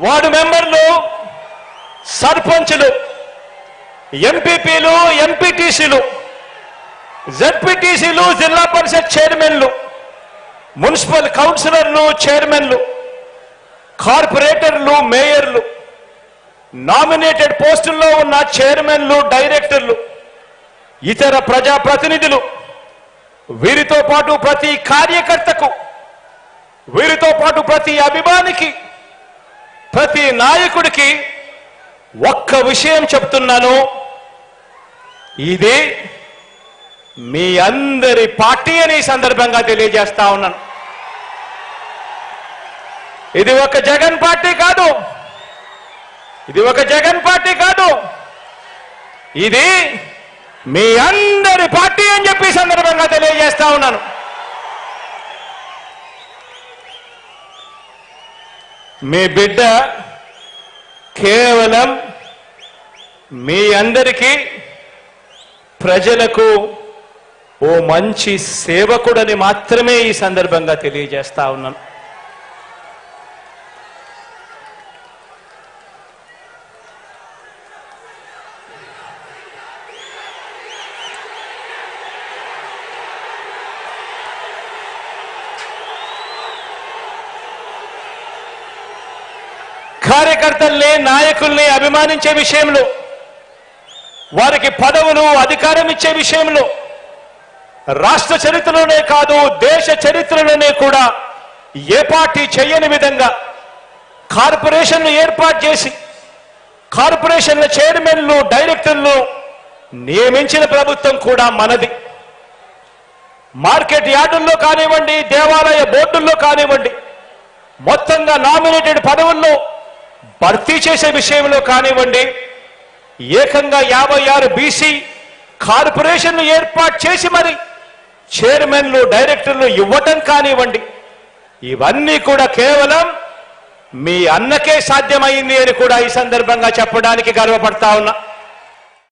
Ward మెంబర్లు, సర్పంచులు, ఎంపీపీలు, ఎంపీటీసీలు, జెడ్పీటీసీలు, జిల్లా పరిషత్ చైర్మన్లు, మున్సిపల్ కౌన్సిలర్లు, చైర్మన్లు, కార్పొరేటర్లు, మేయర్లు, నామినేటెడ్ పోస్టుల్లో ఉన్న చైర్మన్లు, డైరెక్టర్లు, ఇతర ప్రజాప్రతినిధులు, వీరితో పాటు ప్రతి కార్యకర్తకు, వీరితో పాటు ప్రతి అభిమానికి, ప్రతి నాయకుడికి ఒక్క విషయం చెప్తున్నాను. ఇది మీ అందరి పార్టీ అని ఈ సందర్భంగా తెలియజేస్తా ఉన్నాను. ఇది ఒక జగన్ పార్టీ కాదు, ఇది ఒక జగన్ పార్టీ కాదు, ఇది మీ అందరి పార్టీ అని చెప్పి సందర్భంగా తెలియజేస్తా ఉన్నాను. మీ బిడ్డ కేవలం మీ అందరికీ, ప్రజలకు ఓ మంచి సేవకుడని మాత్రమే ఈ సందర్భంగా తెలియజేస్తా ఉన్నాను. కార్యకర్తల్ని, నాయకుల్ని అభిమానించే విషయంలో, వారికి పదవులు, అధికారం ఇచ్చే విషయంలో రాష్ట్ర చరిత్రలోనే కాదు, దేశ చరిత్రలోనే కూడా ఏ పార్టీ చేయని విధంగా కార్పొరేషన్లు ఏర్పాటు చేసి కార్పొరేషన్ల చైర్మన్లు, డైరెక్టర్లు నియమించిన ప్రభుత్వం కూడా మనది. మార్కెట్ యార్డుల్లో కానివ్వండి, దేవాలయ బోర్డుల్లో కానివ్వండి, మొత్తంగా నామినేటెడ్ పదవుల్లో భర్తీ చేసే విషయంలో కానివ్వండి, ఏకంగా 56 బీసీ కార్పొరేషన్లు ఏర్పాటు చేసి మరి చైర్మన్లు, డైరెక్టర్లు ఇవ్వటం కానివ్వండి, ఇవన్నీ కూడా కేవలం మీ అన్నకే సాధ్యమైంది అని కూడా ఈ సందర్భంగా చెప్పడానికి గర్వపడతా ఉన్నా.